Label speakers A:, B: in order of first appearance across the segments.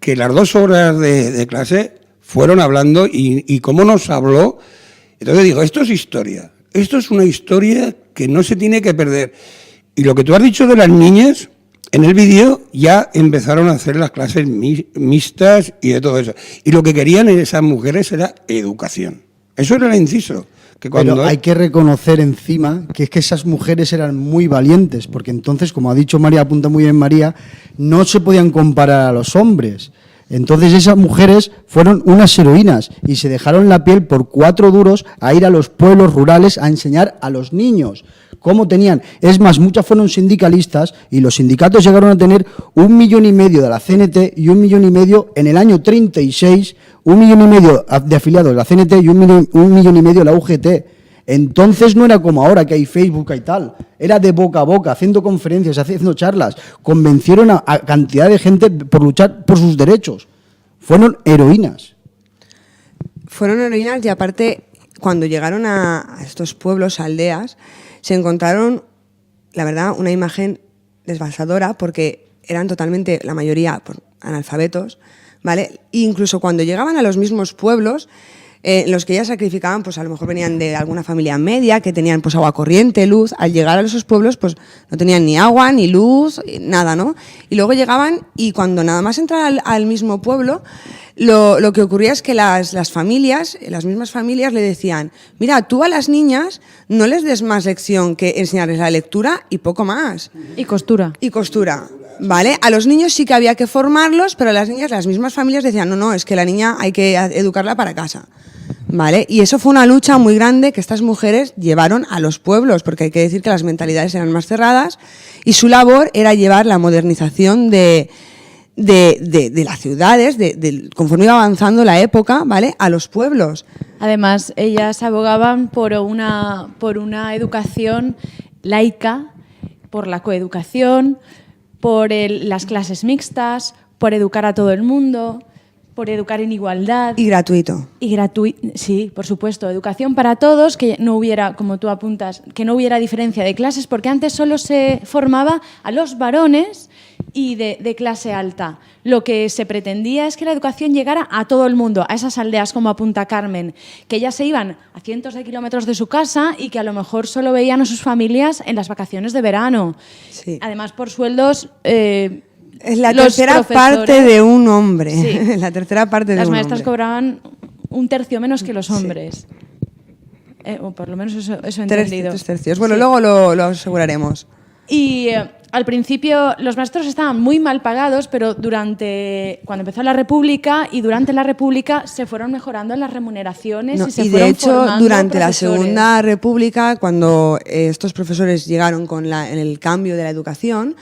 A: que las 2 horas de clase fueron hablando y cómo nos habló. Entonces digo, esto es historia. Esto es una historia que no se tiene que perder. Y lo que tú has dicho de las niñas, en el vídeo ya empezaron a hacer las clases mixtas y de todo eso. Y lo que querían esas mujeres era educación. Eso era el inciso. Que cuando
B: Pero hay que reconocer encima que es que esas mujeres eran muy valientes, porque entonces, como ha dicho María, apunta muy bien María, no se podían comparar a los hombres. Entonces esas mujeres fueron unas heroínas y se dejaron la piel por 4 duros a ir a los pueblos rurales a enseñar a los niños cómo tenían. Es más, muchas fueron sindicalistas y los sindicatos llegaron a tener 1,5 millones de la CNT y 1,5 millones en el año 36, 1,5 millones de afiliados de la CNT y 1,5 millones de la UGT. Entonces no era como ahora que hay Facebook y tal, era de boca a boca, haciendo conferencias, haciendo charlas, convencieron a cantidad de gente por luchar por sus derechos. Fueron heroínas.
C: Fueron heroínas y aparte, cuando llegaron a estos pueblos, aldeas, se encontraron, la verdad, una imagen desbasadora porque eran totalmente, la mayoría, analfabetos, ¿vale? E incluso cuando llegaban a los mismos pueblos, los que ellas sacrificaban, pues a lo mejor venían de alguna familia media, que tenían pues agua corriente, luz. Al llegar a esos pueblos, pues no tenían ni agua, ni luz, nada, ¿no? Y luego llegaban y cuando nada más entrar al mismo pueblo, lo que ocurría es que las familias, las mismas familias le decían, mira, tú a las niñas no les des más lección que enseñarles la lectura y poco más.
D: Y costura.
C: Y costura. ¿Vale? A los niños sí que había que formarlos, pero a las niñas, las mismas familias decían, no, es que la niña hay que educarla para casa. ¿Vale? Y eso fue una lucha muy grande que estas mujeres llevaron a los pueblos, porque hay que decir que las mentalidades eran más cerradas y su labor era llevar la modernización de las ciudades, conforme iba avanzando la época, ¿vale? A los pueblos.
D: Además, ellas abogaban por una educación laica, por la coeducación, por las clases mixtas, por educar a todo el mundo, por educar en igualdad.
C: Y gratuito.
D: Sí, por supuesto. Educación para todos, que no hubiera, como tú apuntas, que no hubiera diferencia de clases, porque antes solo se formaba a los varones y de clase alta. Lo que se pretendía es que la educación llegara a todo el mundo, a esas aldeas como a Punta Carmen, que ellas se iban a cientos de kilómetros de su casa y que a lo mejor solo veían a sus familias en las vacaciones de verano.
C: Sí.
D: Además, por sueldos...
C: es la tercera parte de un hombre. Sí. La tercera parte de un hombre.
D: Las maestras cobraban 1/3 menos que los hombres. Sí. O por lo menos eso he entendido.
C: 3 tercios. Bueno, sí. Luego lo aseguraremos.
D: Y al principio los maestros estaban muy mal pagados, pero cuando empezó la República y durante la República se fueron mejorando las remuneraciones y se fueron
C: hecho,
D: formando
C: durante
D: profesores.
C: La Segunda República, cuando estos profesores llegaron en el cambio de la educación,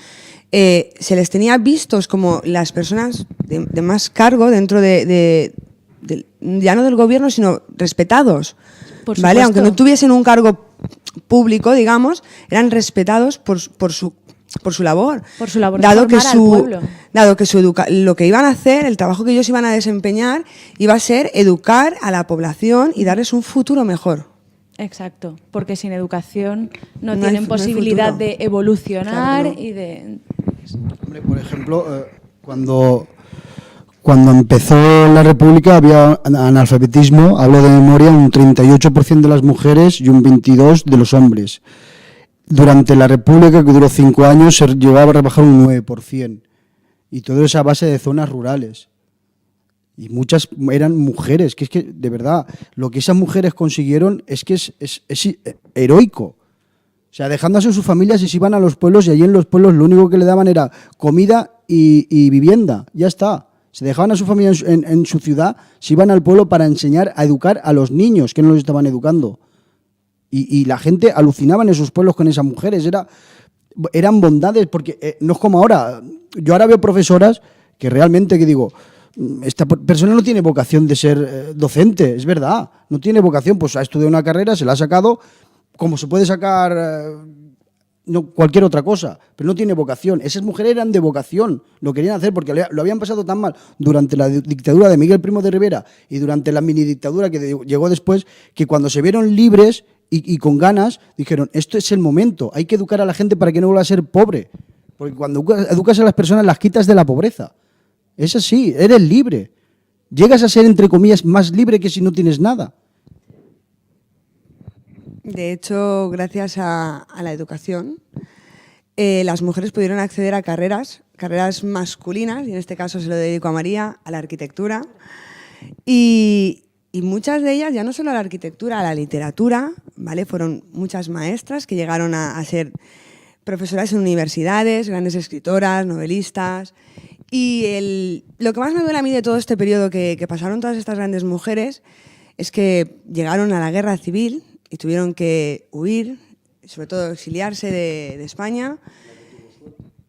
C: se les tenía vistos como las personas de más cargo dentro ya no del gobierno, sino respetados. ¿Vale? Aunque no tuviesen un cargo público, digamos, eran respetados por su labor.
D: Por su labor
C: dado
D: de formar al pueblo.
C: Dado que lo que iban a hacer, el trabajo que ellos iban a desempeñar, iba a ser educar a la población y darles un futuro mejor.
D: Exacto, porque sin educación no tienen posibilidad de evolucionar, claro, y de...
B: Hombre, por ejemplo, cuando empezó la República había analfabetismo, hablo de memoria, un 38% de las mujeres y un 22% de los hombres. Durante la República, que duró 5 años, se llegaba a rebajar un 9%. Y todo eso a base de zonas rurales. Y muchas eran mujeres, que es que, de verdad, lo que esas mujeres consiguieron es que es heroico. O sea, dejándose sus familias y se iban a los pueblos y allí en los pueblos lo único que le daban era comida y vivienda. Ya está. Se dejaban a su familia en su ciudad, se iban al pueblo para enseñar a educar a los niños que no los estaban educando. Y la gente alucinaba en esos pueblos con esas mujeres. Eran bondades, porque no es como ahora. Yo ahora veo profesoras que realmente que digo, esta persona no tiene vocación de ser docente, es verdad. No tiene vocación, pues ha estudiado una carrera, se la ha sacado, como se puede sacar cualquier otra cosa, pero no tiene vocación. Esas mujeres eran de vocación, lo querían hacer porque lo habían pasado tan mal durante la dictadura de Miguel Primo de Rivera y durante la mini dictadura que llegó después, que cuando se vieron libres y con ganas, dijeron, esto es el momento, hay que educar a la gente para que no vuelva a ser pobre, porque cuando educas a las personas las quitas de la pobreza. Es así, eres libre. Llegas a ser, entre comillas, más libre que si no tienes nada.
C: De hecho, gracias a la educación, las mujeres pudieron acceder a carreras masculinas, y en este caso se lo dedico a María, a la arquitectura. Y muchas de ellas, ya no solo a la arquitectura, a la literatura, ¿vale? Fueron muchas maestras que llegaron a ser profesoras en universidades, grandes escritoras, novelistas. Y lo que más me duele a mí de todo este periodo que pasaron todas estas grandes mujeres es que llegaron a la guerra civil y tuvieron que huir, sobre todo exiliarse de España.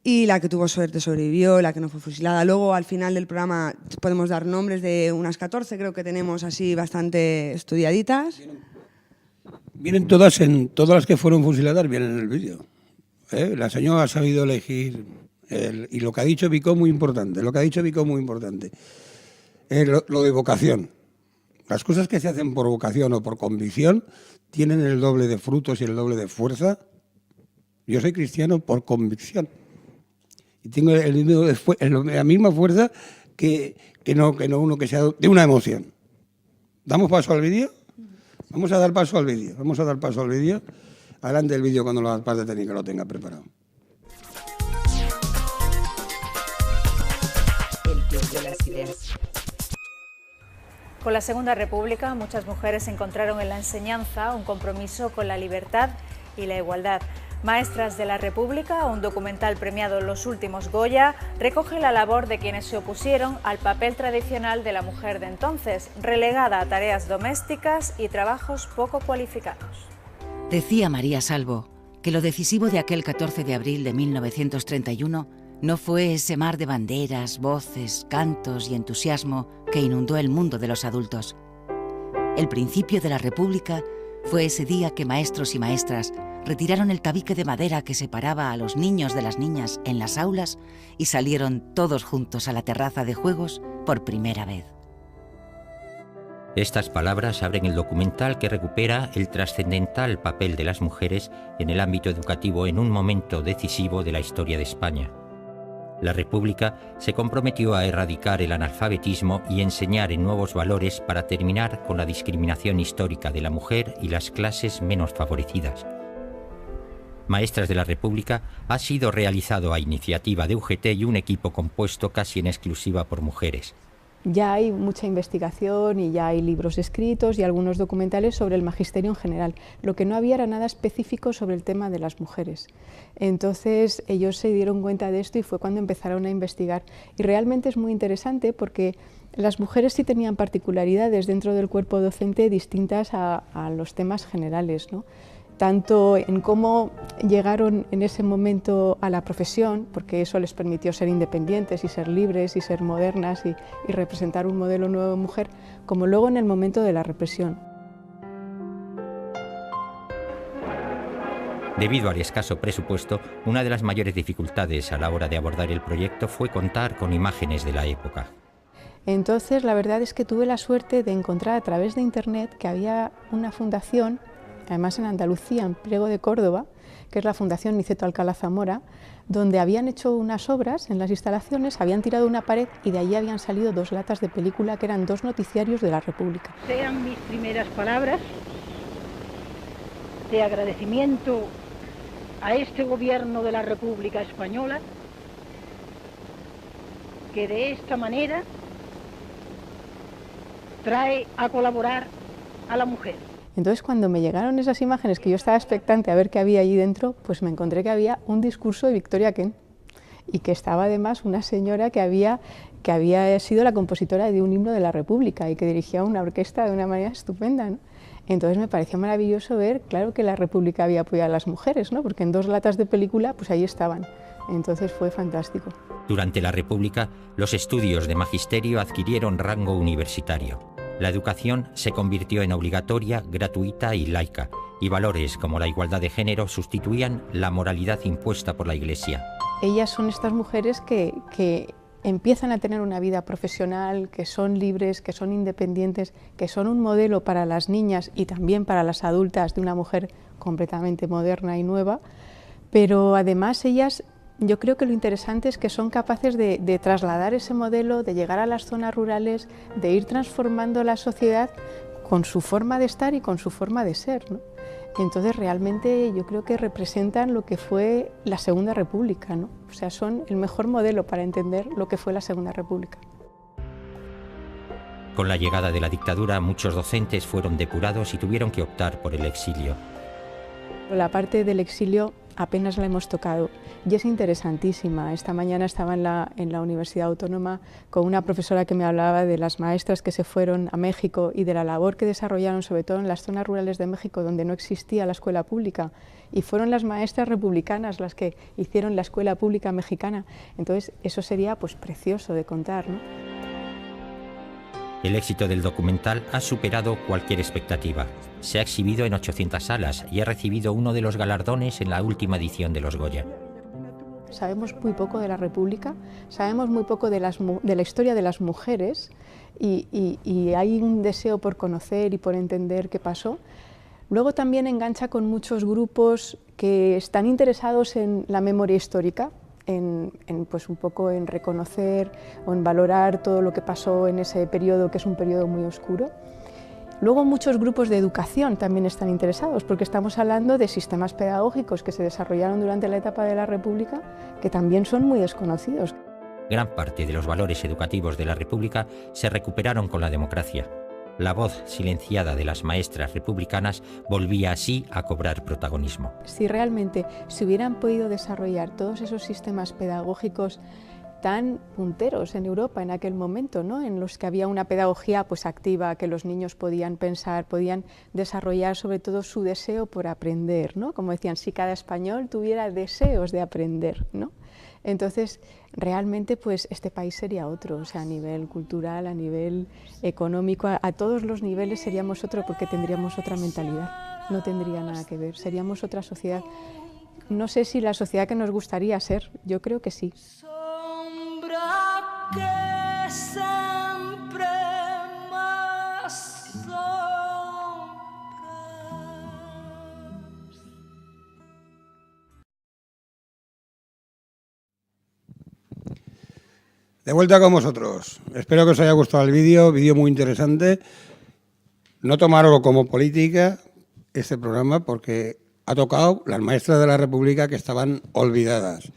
C: Y la que tuvo suerte sobrevivió, la que no fue fusilada. Luego, al final del programa, podemos dar nombres de unas 14, creo que tenemos así bastante estudiaditas.
A: Vienen todas las que fueron fusiladas, vienen en el vídeo. La señora ha sabido elegir, y lo que ha dicho Vicó muy importante, lo de vocación. Las cosas que se hacen por vocación o por convicción tienen el doble de frutos y el doble de fuerza. Yo soy cristiano por convicción. Y tengo la misma fuerza que no uno que sea de una emoción. ¿Damos paso al vídeo? Vamos a dar paso al vídeo. Adelante el vídeo cuando la parte técnica lo tenga preparado.
E: El Club de las Ideas.
F: Con la Segunda República, muchas mujeres encontraron en la enseñanza un compromiso con la libertad y la igualdad. Maestras de la República, un documental premiado en los últimos Goya, recoge la labor de quienes se opusieron al papel tradicional de la mujer de entonces, relegada a tareas domésticas y trabajos poco cualificados.
E: Decía María Salvo que lo decisivo de aquel 14 de abril de 1931 no fue ese mar de banderas, voces, cantos y entusiasmo que inundó el mundo de los adultos. El principio de la República fue ese día que maestros y maestras retiraron el tabique de madera que separaba a los niños de las niñas en las aulas y salieron todos juntos a la terraza de juegos por primera vez.
G: Estas palabras abren el documental que recupera el trascendental papel de las mujeres en el ámbito educativo en un momento decisivo de la historia de España. La República se comprometió a erradicar el analfabetismo y enseñar en nuevos valores para terminar con la discriminación histórica de la mujer y las clases menos favorecidas. Maestras de la República ha sido realizado a iniciativa de UGT y un equipo compuesto casi en exclusiva por mujeres.
H: Ya hay mucha investigación y ya hay libros escritos y algunos documentales sobre el magisterio en general. Lo que no había era nada específico sobre el tema de las mujeres. Entonces ellos se dieron cuenta de esto y fue cuando empezaron a investigar. Y realmente es muy interesante porque las mujeres sí tenían particularidades dentro del cuerpo docente distintas a los temas generales, ¿no? Tanto en cómo llegaron en ese momento a la profesión, porque eso les permitió ser independientes y ser libres y ser modernas y representar un modelo nuevo de mujer, como luego en el momento de la represión.
G: Debido al escaso presupuesto, una de las mayores dificultades a la hora de abordar el proyecto fue contar con imágenes de la época.
H: Entonces, la verdad es que tuve la suerte de encontrar a través de internet que había una fundación, además en Andalucía, en Priego de Córdoba, que es la Fundación Niceto Alcalá Zamora, donde habían hecho unas obras en las instalaciones, habían tirado una pared y de allí habían salido 2 latas de película que eran 2 noticiarios de la República.
I: Sean mis primeras palabras de agradecimiento a este gobierno de la República Española, que de esta manera trae a colaborar a la mujer.
H: Entonces, cuando me llegaron esas imágenes, que yo estaba expectante a ver qué había allí dentro, pues me encontré que había un discurso de Victoria Kent y que estaba además una señora que había sido la compositora de un himno de la República y que dirigía una orquesta de una manera estupenda, ¿no? Entonces me pareció maravilloso ver, claro, que la República había apoyado a las mujeres, ¿no? Porque en 2 latas de película, pues ahí estaban. Entonces fue fantástico.
G: Durante la República, los estudios de magisterio adquirieron rango universitario. La educación se convirtió en obligatoria, gratuita y laica, y valores como la igualdad de género sustituían la moralidad impuesta por la Iglesia.
H: Ellas son estas mujeres que empiezan a tener una vida profesional, que son libres, que son independientes, que son un modelo para las niñas y también para las adultas de una mujer completamente moderna y nueva, pero además ellas yo creo que lo interesante es que son capaces de trasladar ese modelo, de llegar a las zonas rurales, de ir transformando la sociedad con su forma de estar y con su forma de ser, ¿no? Entonces realmente yo creo que representan lo que fue la Segunda República, ¿no? O sea, son el mejor modelo para entender lo que fue la Segunda República.
G: Con la llegada de la dictadura, muchos docentes fueron depurados y tuvieron que optar por el exilio.
H: La parte del exilio apenas la hemos tocado y es interesantísima. Esta mañana estaba en la Universidad Autónoma con una profesora que me hablaba de las maestras que se fueron a México y de la labor que desarrollaron, sobre todo en las zonas rurales de México, donde no existía la escuela pública, y fueron las maestras republicanas las que hicieron la escuela pública mexicana. Entonces eso sería pues precioso de contar, ¿no?
G: El éxito del documental ha superado cualquier expectativa. Se ha exhibido en 800 salas y ha recibido uno de los galardones en la última edición de los Goya.
H: Sabemos muy poco de la República, sabemos muy poco de la historia de las mujeres y hay un deseo por conocer y por entender qué pasó. Luego también engancha con muchos grupos que están interesados en la memoria histórica, pues un poco en reconocer o en valorar todo lo que pasó en ese periodo, que es un periodo muy oscuro. Luego muchos grupos de educación también están interesados, porque estamos hablando de sistemas pedagógicos que se desarrollaron durante la etapa de la República, que también son muy desconocidos.
G: Gran parte de los valores educativos de la República se recuperaron con la democracia. La voz silenciada de las maestras republicanas volvía así a cobrar protagonismo.
H: Si realmente se hubieran podido desarrollar todos esos sistemas pedagógicos tan punteros en Europa en aquel momento, ¿no? En los que había una pedagogía pues activa, que los niños podían pensar, podían desarrollar sobre todo su deseo por aprender, ¿no? Como decían, si cada español tuviera deseos de aprender, ¿no? Entonces, realmente, pues este país sería otro, o sea, a nivel cultural, a nivel económico, a todos los niveles seríamos otro, porque tendríamos otra mentalidad, no tendría nada que ver, seríamos otra sociedad. No sé si la sociedad que nos gustaría ser, yo creo que sí.
J: Que siempre más
A: De vuelta con vosotros. Espero que os haya gustado el vídeo muy interesante. No tomarlo como política, este programa, porque ha tocado las maestras de la República que estaban olvidadas.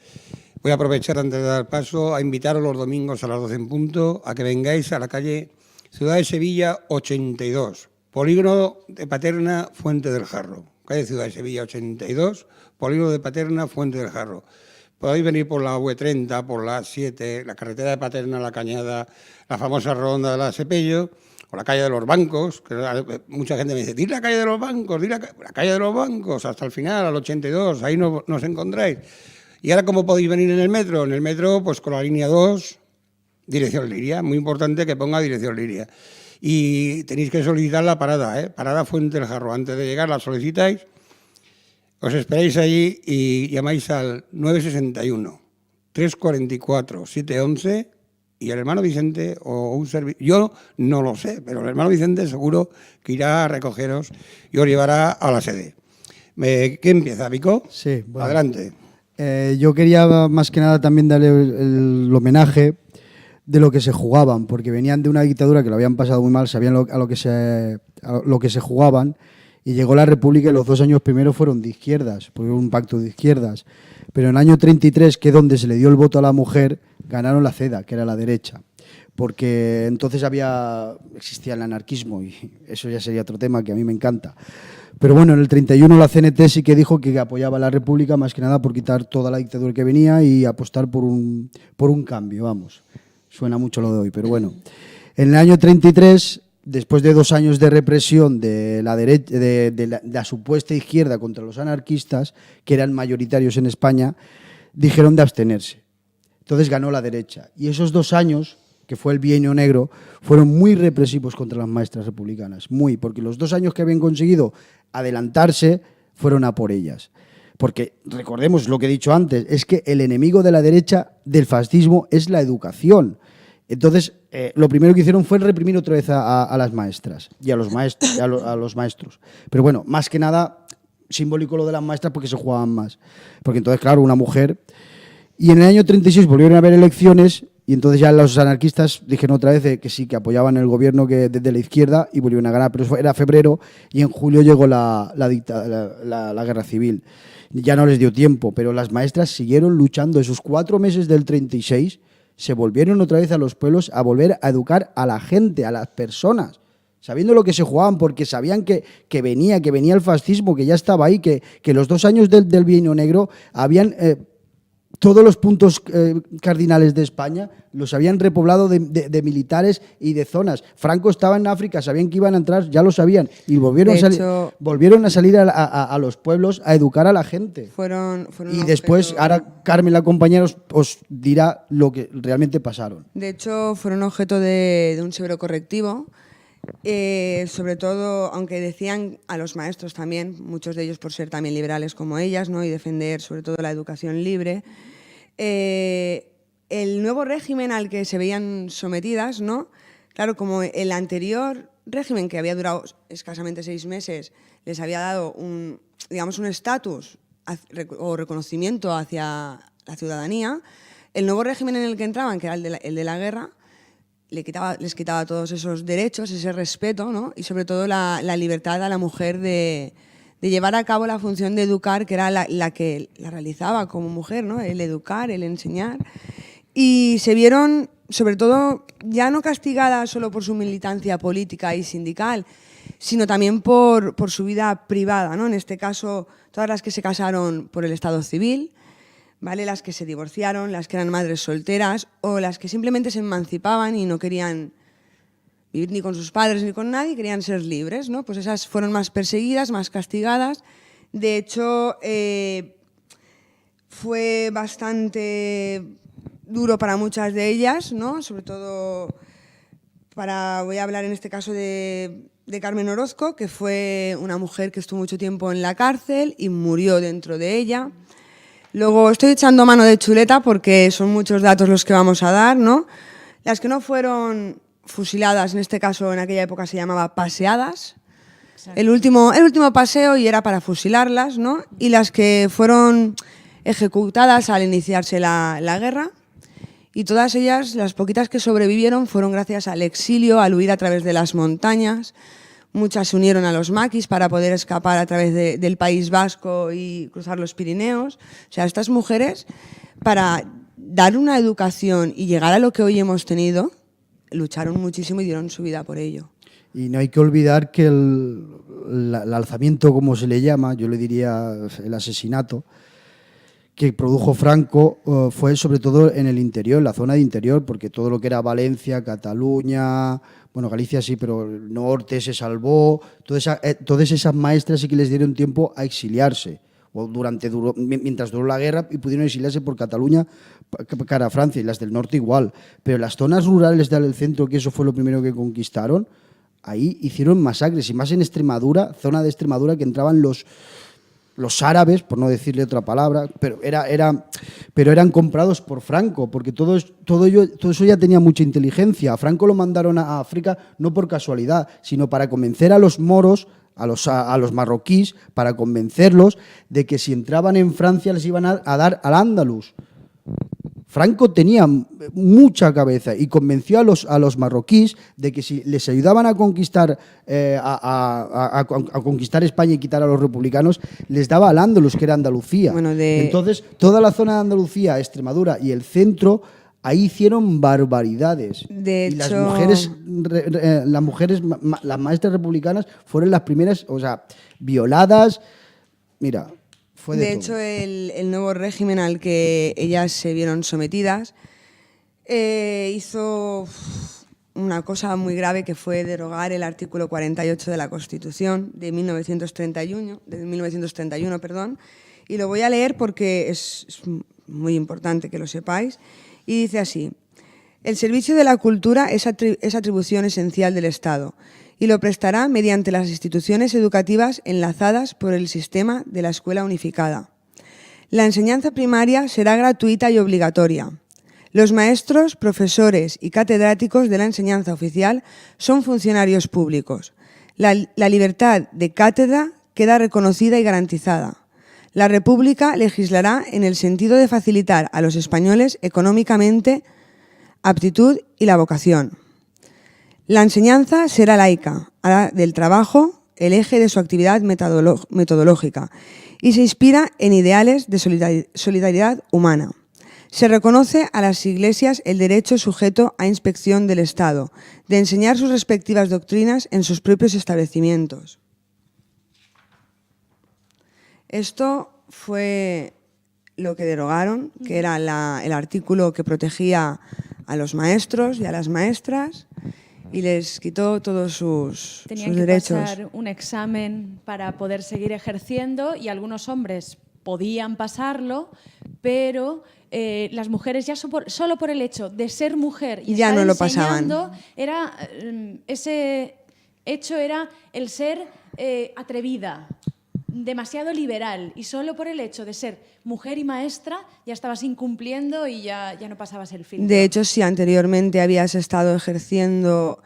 A: Voy a aprovechar antes de dar paso a invitaros los domingos a las 12 en punto a que vengáis a la calle Ciudad de Sevilla 82, Polígono de Paterna, Fuente del Jarro. Calle Ciudad de Sevilla 82, Polígono de Paterna, Fuente del Jarro. Podéis venir por la V30, por la A7, la carretera de Paterna, La Cañada, la famosa ronda de la Sepello, o la calle de los Bancos, que mucha gente me dice, di la calle de los Bancos, di la calle de los Bancos, hasta el final, al 82, ahí nos encontráis. Y ahora, ¿cómo podéis venir en el metro? En el metro, pues con la línea 2, dirección Liria. Muy importante que ponga dirección Liria. Y tenéis que solicitar la parada, ¿eh? Parada Fuente del Jarro. Antes de llegar la solicitáis, os esperáis allí y llamáis al 961 344 711 y el hermano Vicente o un servicio. Yo no lo sé, pero el hermano Vicente seguro que irá a recogeros y os llevará a la sede. ¿Qué empieza, Vico?
B: Sí, bueno.
A: Adelante.
B: Yo quería más que nada también darle el homenaje de lo que se jugaban, porque venían de una dictadura que lo habían pasado muy mal, sabían a lo que se jugaban, y llegó la República y los 2 años primeros fueron de izquierdas, porque hubo un pacto de izquierdas. Pero en el año 33, que es donde se le dio el voto a la mujer, ganaron la CEDA, que era la derecha, porque entonces existía el anarquismo y eso ya sería otro tema que a mí me encanta. Pero bueno, en el 31 la CNT sí que dijo que apoyaba a la República más que nada por quitar toda la dictadura que venía y apostar por un cambio, vamos. Suena mucho lo de hoy, pero bueno. En el año 33, después de 2 años de represión de la derecha, de la supuesta izquierda contra los anarquistas, que eran mayoritarios en España, dijeron de abstenerse. Entonces ganó la derecha. Y esos 2 años, que fue el bienio negro, fueron muy represivos contra las maestras republicanas. Muy, porque los 2 años que habían conseguido adelantarse fueron a por ellas. Porque, recordemos lo que he dicho antes, es que el enemigo de la derecha del fascismo es la educación. Entonces, lo primero que hicieron fue reprimir otra vez a las maestras y a los maestros. Pero bueno, más que nada, simbólico lo de las maestras porque se jugaban más. Porque entonces, claro, una mujer Y en el año 36 volvieron a haber elecciones y entonces ya los anarquistas dijeron otra vez que sí, que apoyaban el gobierno desde la izquierda y volvieron a ganar. Pero eso era febrero y en julio llegó la guerra civil. Ya no les dio tiempo, pero las maestras siguieron luchando. Esos 4 meses del 36 se volvieron otra vez a los pueblos a volver a educar a la gente, a las personas, sabiendo lo que se jugaban, porque sabían que venía el fascismo, que ya estaba ahí, que los 2 años del Bienio Negro habían... todos los puntos cardinales de España los habían repoblado de militares y de zonas. Franco estaba en África, sabían que iban a entrar, ya lo sabían, y volvieron a salir a los pueblos a educar a la gente. Y después, ahora Carmen, la compañera, os dirá lo que realmente pasaron.
C: De hecho, fueron objeto de un severo correctivo. Sobre todo, aunque decían a los maestros también, muchos de ellos por ser también liberales como ellas, ¿no? Y defender sobre todo la educación libre, el nuevo régimen al que se veían sometidas, ¿no? Claro, como el anterior régimen, que había durado escasamente 6 meses, les había dado un estatus o reconocimiento hacia la ciudadanía, el nuevo régimen en el que entraban, que era el de la guerra, les quitaba todos esos derechos, ese respeto, ¿no? Y sobre todo la libertad a la mujer de llevar a cabo la función de educar, que era la que la realizaba como mujer, ¿no? El educar, el enseñar. Y se vieron, sobre todo, ya no castigadas solo por su militancia política y sindical, sino también por su vida privada, ¿no? En este caso, todas las que se casaron por el estado civil, ¿vale? Las que se divorciaron, las que eran madres solteras o las que simplemente se emancipaban y no querían vivir ni con sus padres ni con nadie, querían ser libres, ¿no? Pues esas fueron más perseguidas, más castigadas. De hecho, fue bastante duro para muchas de ellas, ¿no? Sobre todo voy a hablar en este caso de Carmen Orozco, que fue una mujer que estuvo mucho tiempo en la cárcel y murió dentro de ella. Luego estoy echando mano de chuleta porque son muchos datos los que vamos a dar, ¿no? Las que no fueron fusiladas, en este caso en aquella época se llamaba paseadas. El último paseo y era para fusilarlas, ¿no? Y las que fueron ejecutadas al iniciarse la guerra. Y todas ellas, las poquitas que sobrevivieron, fueron gracias al exilio, al huir a través de las montañas. Muchas se unieron a los maquis para poder escapar a través del País Vasco y cruzar los Pirineos. O sea, estas mujeres, para dar una educación y llegar a lo que hoy hemos tenido, lucharon muchísimo y dieron su vida por ello.
B: Y no hay que olvidar que el alzamiento, como se le llama, yo le diría el asesinato, que produjo Franco fue sobre todo en el interior, en la zona de interior, porque todo lo que era Valencia, Cataluña, bueno, Galicia sí, pero el norte se salvó, todas esas maestras sí que les dieron tiempo a exiliarse, o mientras duró la guerra, y pudieron exiliarse por Cataluña cara a Francia, y las del norte igual. Pero las zonas rurales del centro, que eso fue lo primero que conquistaron, ahí hicieron masacres, y más en Extremadura, zona de Extremadura, que entraban los árabes, por no decirle otra palabra, pero eran comprados por Franco, porque todo eso ya tenía mucha inteligencia. A Franco lo mandaron a África no por casualidad, sino para convencer a los moros, a los marroquíes, para convencerlos de que si entraban en Francia les iban a dar al Andalus. Franco tenía mucha cabeza y convenció a los marroquíes de que si les ayudaban a conquistar a conquistar España y quitar a los republicanos, les daba al Andalus, que era Andalucía. Entonces, toda la zona de Andalucía, Extremadura y el centro, ahí hicieron barbaridades.
C: De
B: hecho, y las maestras republicanas fueron las primeras, o sea, violadas. Mira.
C: De hecho, el nuevo régimen al que ellas se vieron sometidas hizo una cosa muy grave, que fue derogar el artículo 48 de la Constitución de 1931, y lo voy a leer porque es muy importante que lo sepáis, y dice así: el servicio de la cultura es atribución esencial del Estado, y lo prestará mediante las instituciones educativas enlazadas por el sistema de la escuela unificada. La enseñanza primaria será gratuita y obligatoria. Los maestros, profesores y catedráticos de la enseñanza oficial son funcionarios públicos. La libertad de cátedra queda reconocida y garantizada. La República legislará en el sentido de facilitar a los españoles económicamente aptitud y la vocación. La enseñanza será laica, hará del trabajo el eje de su actividad metodológica y se inspira en ideales de solidaridad humana. Se reconoce a las iglesias el derecho sujeto a inspección del Estado de enseñar sus respectivas doctrinas en sus propios establecimientos. Esto fue lo que derogaron, que era el artículo que protegía a los maestros y a las maestras y les quitó todos sus derechos.
D: Tenían que pasar un examen para poder seguir ejerciendo y algunos hombres podían pasarlo, pero las mujeres ya solo por el hecho de ser mujer y
C: ya
D: estar
C: no lo
D: enseñando,
C: pasaban.
D: Ese hecho era el ser atrevida, demasiado liberal, y solo por el hecho de ser mujer y maestra ya estabas incumpliendo y ya no pasabas el filtro.
C: De hecho, si anteriormente habías estado ejerciendo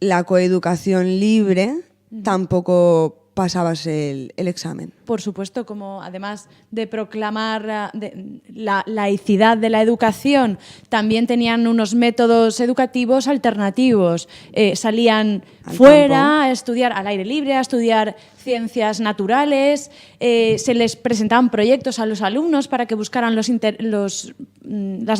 C: la coeducación libre, tampoco pasabas el examen.
D: Por supuesto, como además de proclamar la laicidad de la educación, también tenían unos métodos educativos alternativos. Salían fuera a estudiar al aire libre, a estudiar ciencias naturales, se les presentaban proyectos a los alumnos para que buscaran las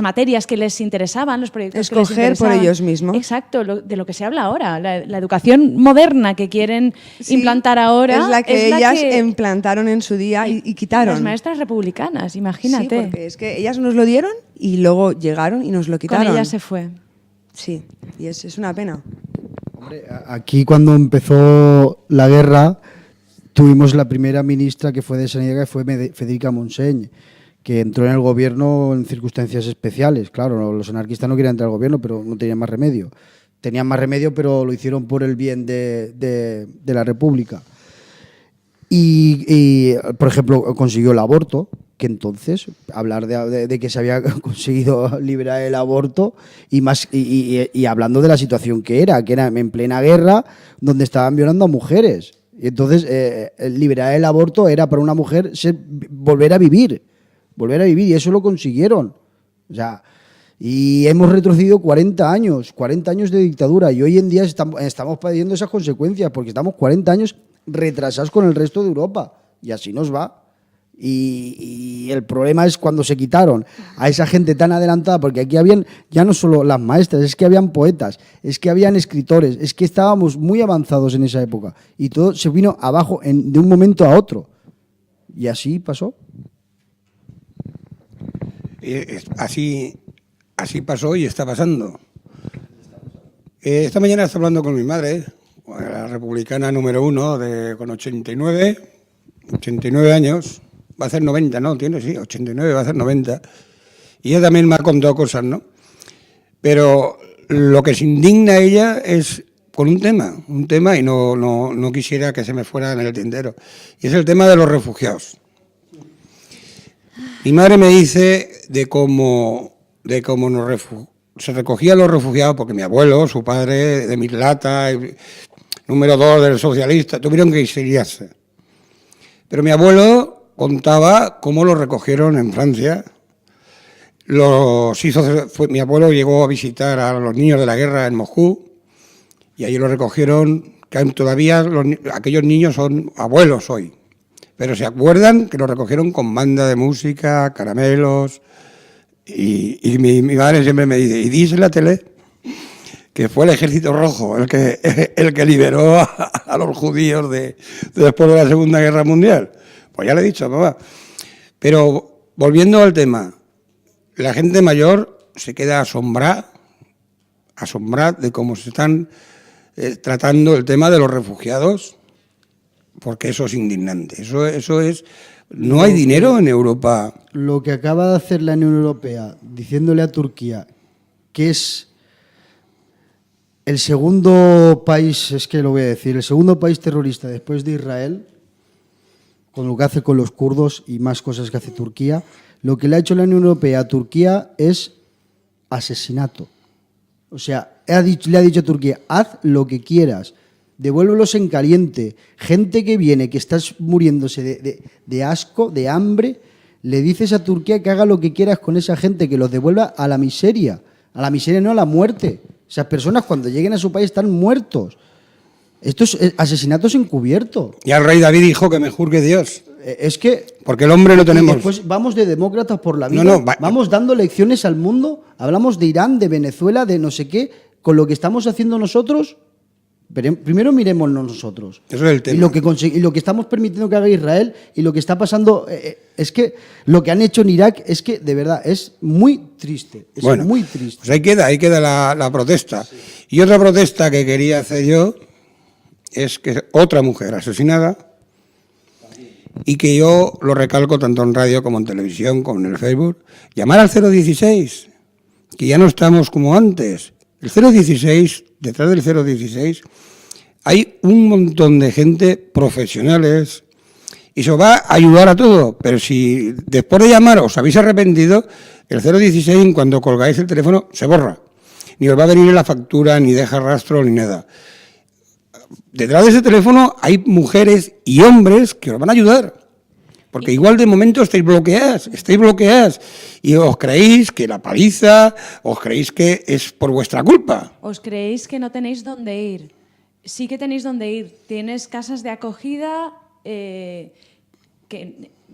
D: materias que les interesaban, los proyectos que les
C: interesaban. Escoger por ellos mismos.
D: Exacto, de lo que se habla ahora. La educación moderna que quieren implantar ahora
C: es la que ellas implantaron en su día y quitaron.
D: Las maestras republicanas, imagínate.
C: Sí, porque es que ellas nos lo dieron y luego llegaron y nos lo quitaron.
D: Con ellas se fue.
C: Sí, y es una pena.
B: Hombre, aquí cuando empezó la guerra tuvimos la primera ministra que fue de Sanidad, que fue Federica Montseny, que entró en el gobierno en circunstancias especiales. Claro, los anarquistas no querían entrar al gobierno, pero no tenían más remedio. Tenían más remedio, pero lo hicieron por el bien de la República. Y, por ejemplo, consiguió el aborto, que entonces, hablar de que se había conseguido liberar el aborto y hablando de la situación que era en plena guerra, donde estaban violando a mujeres. Y entonces, liberar el aborto era para una mujer volver a vivir, y eso lo consiguieron. O sea, y hemos retrocedido 40 años de dictadura, y hoy en día estamos padeciendo esas consecuencias, porque estamos 40 años retrasados con el resto de Europa, y así nos va. Y el problema es cuando se quitaron a esa gente tan adelantada, porque aquí habían ya no solo las maestras, es que habían poetas, es que habían escritores, es que estábamos muy avanzados en esa época, y todo se vino abajo de un momento a otro, y así pasó.
A: Así pasó y está pasando. Esta mañana estaba hablando con mi madre, la republicana número 1, con 89 años, va a hacer 90, ¿no? Tiene, sí, 89, va a hacer 90. Y ella también me ha contado cosas, ¿no? Pero lo que se indigna ella es con un tema, y no quisiera que se me fuera en el tintero, y es el tema de los refugiados. Mi madre me dice de cómo se recogían los refugiados, porque mi abuelo, su padre de Mislata, número 2 del socialista, tuvieron que exiliarse. Pero mi abuelo contaba cómo los recogieron en Francia. Mi abuelo llegó a visitar a los niños de la guerra en Moscú y allí los recogieron, que todavía aquellos niños son abuelos hoy. Pero se acuerdan que lo recogieron con banda de música, caramelos, y mi madre siempre me dice, y dice en la tele que fue el Ejército Rojo el que liberó a los judíos después de la Segunda Guerra Mundial. Pues ya le he dicho, mamá. Pero volviendo al tema, la gente mayor se queda asombrada de cómo se están tratando el tema de los refugiados, porque eso es indignante. Eso es. No hay dinero en Europa.
B: Lo que acaba de hacer la Unión Europea, diciéndole a Turquía que es el segundo país, es que lo voy a decir, el segundo país terrorista después de Israel, con lo que hace con los kurdos y más cosas que hace Turquía, lo que le ha hecho la Unión Europea a Turquía es asesinato. O sea, le ha dicho a Turquía, haz lo que quieras, devuélvelos en caliente. Gente que viene, que estás muriéndose de asco, de hambre, le dices a Turquía que haga lo que quieras con esa gente, que los devuelva a la miseria no a la muerte. Esas personas cuando lleguen a su país están muertos. Esto es asesinatos encubiertos.
A: Ya el rey David dijo que me juzgue Dios.
B: Es que...
A: Porque el hombre no tenemos...
B: Después vamos de demócratas por la vida,
A: No,
B: vamos dando lecciones al mundo, hablamos de Irán, de Venezuela, de no sé qué, con lo que estamos haciendo nosotros. Primero mirémonos nosotros.
A: Eso es el tema.
B: Y lo que estamos permitiendo que haga Israel y lo que está pasando, es que lo que han hecho en Irak es que, de verdad, es muy triste. Es muy triste.
A: Pues ahí queda la protesta. Sí. Y otra protesta que quería hacer yo es que otra mujer asesinada, y que yo lo recalco tanto en radio como en televisión, como en el Facebook, llamar al 016, que ya no estamos como antes. El 016, detrás del 016, hay un montón de gente, profesionales, y se os va a ayudar a todo. Pero si después de llamar os habéis arrepentido, el 016, en cuanto colgáis el teléfono, se borra. Ni os va a venir la factura, ni deja rastro, ni nada. Detrás de ese teléfono hay mujeres y hombres que os van a ayudar. Porque igual de momento estáis bloqueadas y os creéis que la paliza, os creéis que es por vuestra culpa.
D: Os creéis que no tenéis dónde ir. Sí que tenéis dónde ir. Tienes casas de acogida que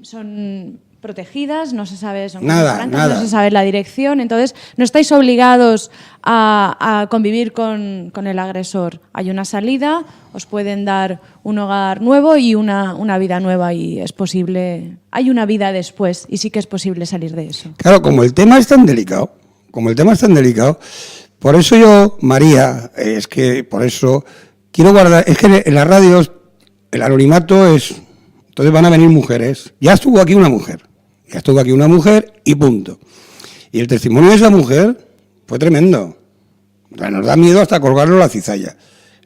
D: son protegidas, no se sabe, son
A: nada.
D: No se sabe la dirección, entonces no estáis obligados a convivir con el agresor. Hay una salida, os pueden dar un hogar nuevo y una vida nueva, y es posible, hay una vida después y sí que es posible salir de eso.
A: Claro, como el tema es tan delicado, por eso yo, María, es que por eso quiero guardar, es que en las radios el anonimato es, entonces van a venir mujeres, ya estuvo aquí una mujer y punto. Y el testimonio de esa mujer fue tremendo. O sea, nos da miedo hasta colgarlo en la cizalla.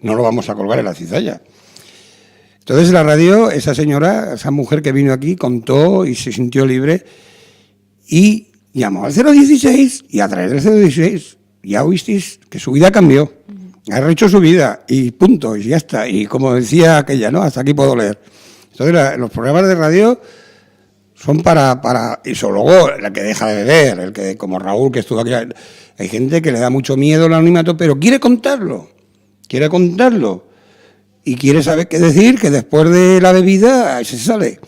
A: No lo vamos a colgar en la cizalla. Entonces en la radio, esa señora, esa mujer que vino aquí, contó y se sintió libre y llamó al 016 y a través del 016 ya oísteis que su vida cambió. Ha rehecho su vida y punto, y ya está. Y como decía aquella, ¿no? Hasta aquí puedo leer. Entonces los programas de radio son para y solo luego la que deja de beber, el que, como Raúl, que estuvo aquí. Hay gente que le da mucho miedo al anonimato, pero quiere contarlo y quiere saber qué decir, que después de la bebida se sale.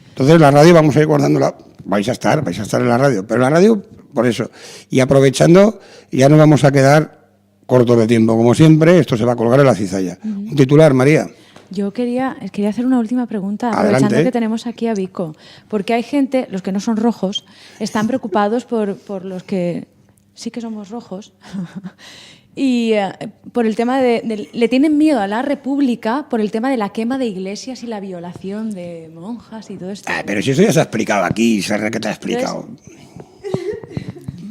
A: Entonces la radio vamos a ir guardándola, vais a estar en la radio, pero la radio por eso. Y aprovechando, ya nos vamos a quedar cortos de tiempo, como siempre, esto se va a colgar en la cizalla. Un titular, María.
D: Yo quería hacer una última pregunta, aprovechando que tenemos aquí a Vico, porque hay gente, los que no son rojos, están preocupados por los que sí que somos rojos, y por el tema le tienen miedo a la República por el tema de la quema de iglesias y la violación de monjas y todo esto.
A: Pero si eso ya se ha explicado aquí, sé que te ha explicado.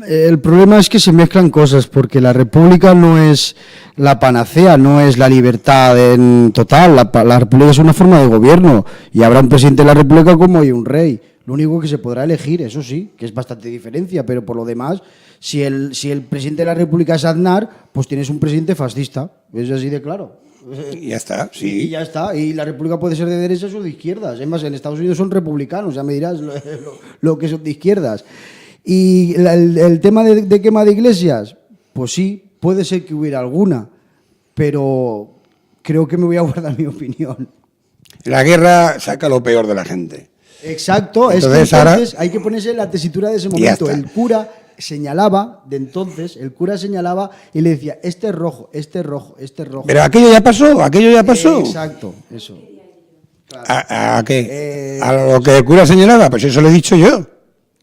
B: El problema es que se mezclan cosas, porque la República no es la panacea, no es la libertad en total. La República es una forma de gobierno y habrá un presidente de la República como hay un rey. Lo único que se podrá elegir, eso sí, que es bastante diferencia, pero por lo demás, si el presidente de la República es Aznar, pues tienes un presidente fascista. Es así de claro.
A: Y ya está, sí.
B: Y ya está. Y la República puede ser de derechas o de izquierdas. Es más, en Estados Unidos son republicanos, ya me dirás lo que son de izquierdas. Y el tema de quema de iglesias, pues sí, puede ser que hubiera alguna, pero creo que me voy a guardar mi opinión.
A: La guerra saca lo peor de la gente.
B: Exacto, entonces hay que ponerse en la tesitura de ese momento. El cura señalaba y le decía, este es rojo, este es rojo, este es rojo.
A: Pero aquello ya pasó.
B: Exacto, eso. Claro.
A: ¿A qué? ¿A lo que el cura señalaba? Pues eso lo he dicho yo.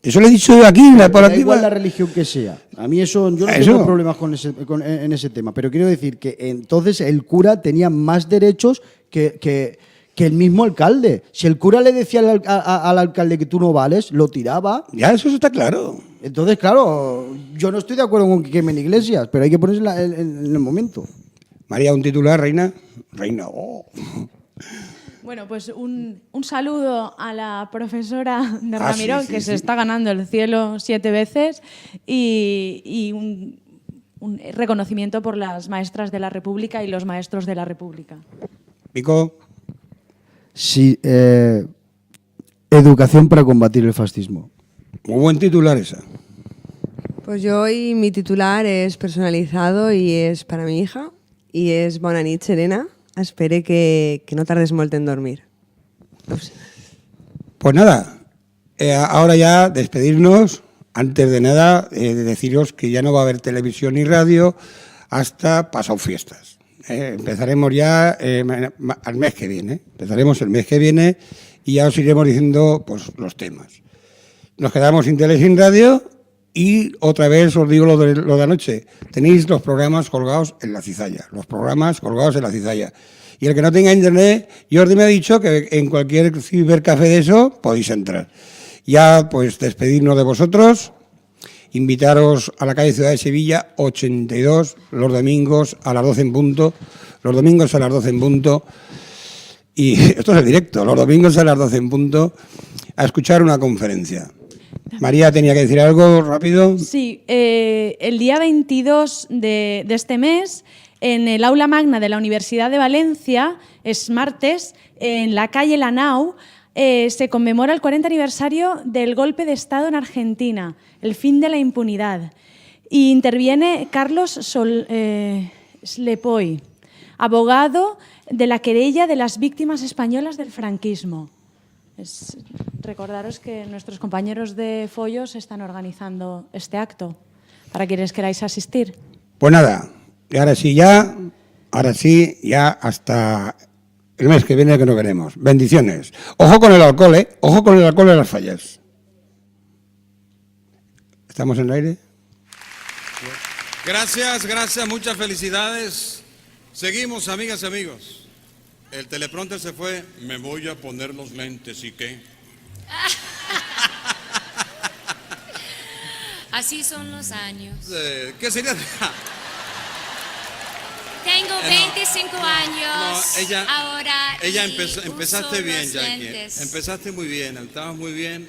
A: Eso lo he dicho yo aquí, por aquí.
B: Da igual la religión que sea. A mí yo no tengo problemas en ese tema, pero quiero decir que entonces el cura tenía más derechos que el mismo alcalde. Si el cura le decía al alcalde que tú no vales, lo tiraba.
A: Ya, eso está claro.
B: Entonces, claro, yo no estoy de acuerdo con que quemen iglesias, pero hay que ponerse en el momento.
A: María, un titular, reina. Oh.
D: Bueno, pues un saludo a la profesora de Ramirón, que se está ganando el cielo 7 veces, y un un reconocimiento por las maestras de la República y los maestros de la República.
A: Pico.
B: Sí, educación para combatir el fascismo.
A: Muy buen titular esa.
C: Pues yo hoy mi titular es personalizado y es para mi hija y es Bona nit, Serena. Espero que no tardes mucho en dormir. Ups.
A: Pues nada, ahora ya despedirnos. Antes de nada, deciros que ya no va a haber televisión ni radio hasta pasado fiestas. Empezaremos ya al mes que viene. Empezaremos el mes que viene y ya os iremos diciendo pues, los temas. Nos quedamos sin tele, sin radio y otra vez os digo lo de anoche. Tenéis los programas colgados en la cizalla. Los programas colgados en la cizalla. Y el que no tenga internet, Jordi me ha dicho que en cualquier cibercafé de eso podéis entrar. Ya, pues, despedirnos de vosotros, invitaros a la calle Ciudad de Sevilla, 82, los domingos a las 12 en punto, los domingos a las 12 en punto, y esto es el directo, los domingos a las 12 en punto, a escuchar una conferencia. María, ¿tenía que decir algo rápido?
D: Sí, el día 22 de este mes, en el aula magna de la Universidad de Valencia, es martes, en la calle Lanao, se conmemora el 40 aniversario del golpe de Estado en Argentina, el fin de la impunidad. Y interviene Carlos Slepoy, abogado de la querella de las víctimas españolas del franquismo. Recordaros que nuestros compañeros de Follos están organizando este acto, para quienes queráis asistir.
A: Pues nada, y ahora sí, ya hasta el mes que viene que no queremos. Bendiciones. Ojo con el alcohol, Ojo con el alcohol en las fallas. ¿Estamos en el aire?
K: Gracias, muchas felicidades. Seguimos, amigas y amigos. El teleprompter se fue. Me voy a poner los lentes, ¿y qué?
L: Así son los años.
K: ¿Qué sería?
L: Tengo 25 años.
K: No,
L: ahora
K: ella
L: y
K: empezaste
L: uso
K: bien,
L: los
K: Jackie.
L: lentes.
K: Empezaste muy bien, estabas muy bien.